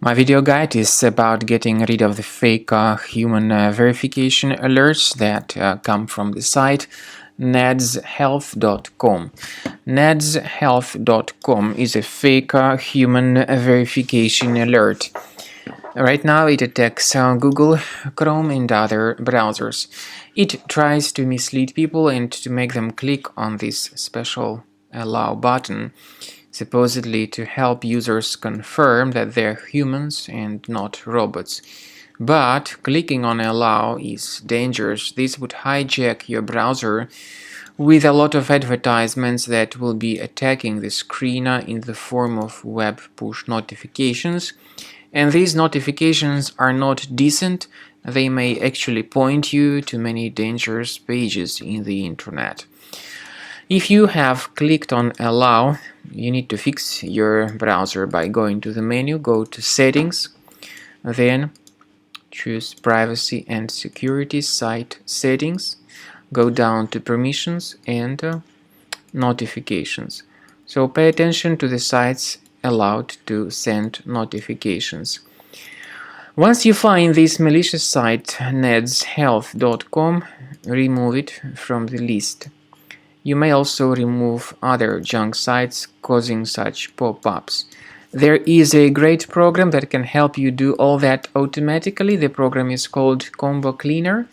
My video guide is about getting rid of the fake human verification alerts that come from the site nedshealth.com. Nedshealth.com is a fake human verification alert. Right now it attacks Google, Chrome and other browsers. It tries to mislead people and to make them click on this special allow button, supposedly to help users confirm that they're humans and not robots. But clicking on allow is dangerous. This would hijack your browser with a lot of advertisements that will be attacking the screen in the form of web push notifications. And these notifications are not decent. They may actually point you to many dangerous pages in the internet. If you have clicked on allow, you need to fix your browser by going to the menu, go to settings, then choose privacy and security, site settings, go down to permissions and notifications. So pay attention to the sites allowed to send notifications. Once you find this malicious site nedshealth.com, remove it from the list. You may also remove other junk sites causing such pop-ups. There is a great program that can help you do all that automatically. The program is called Combo Cleaner.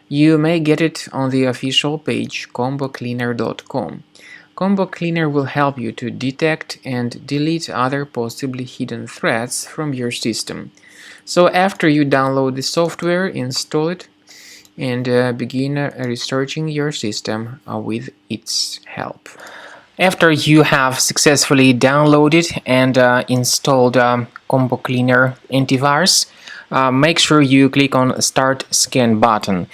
You may get it on the official page combocleaner.com. Combo Cleaner will help you to detect and delete other possibly hidden threats from your system. So after you download the software, install it and begin researching your system with its help. After you have successfully downloaded and installed Combo Cleaner antivirus, make sure you click on Start Scan button.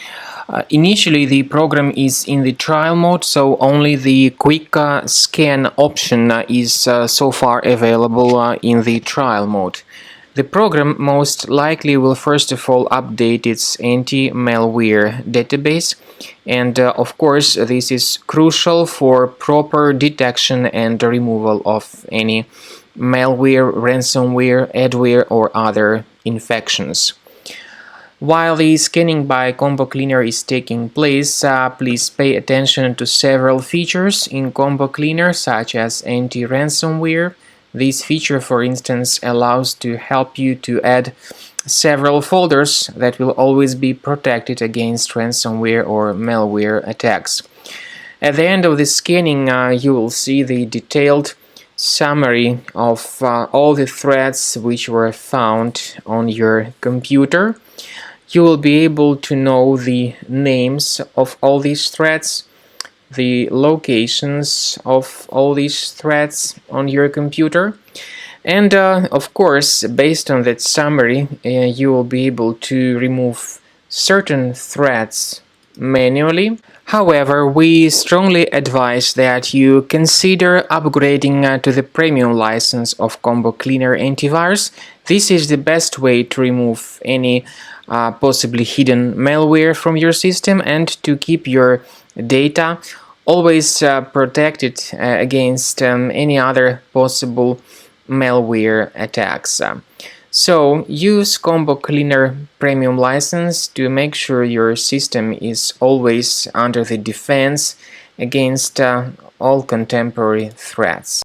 Initially the program is in the trial mode, so only the quick scan option is so far available in the trial mode. The program most likely will first of all update its anti-malware database, and of course this is crucial for proper detection and removal of any malware, ransomware, adware or other infections. While the scanning by Combo Cleaner is taking place, please pay attention to several features in Combo Cleaner, such as anti-ransomware. This feature, for instance, allows to help you to add several folders that will always be protected against ransomware or malware attacks. At the end of the scanning, you will see the detailed summary of all the threats which were found on your computer. You will be able to know the names of all these threats, the locations of all these threats on your computer, and of course, based on that summary, you will be able to remove certain threats manually. However, we strongly advise that you consider upgrading to the premium license of Combo Cleaner antivirus. This is the best way to remove any possibly hidden malware from your system and to keep your data always protected against any other possible malware attacks. So use Combo Cleaner Premium license to make sure your system is always under the defense against all contemporary threats.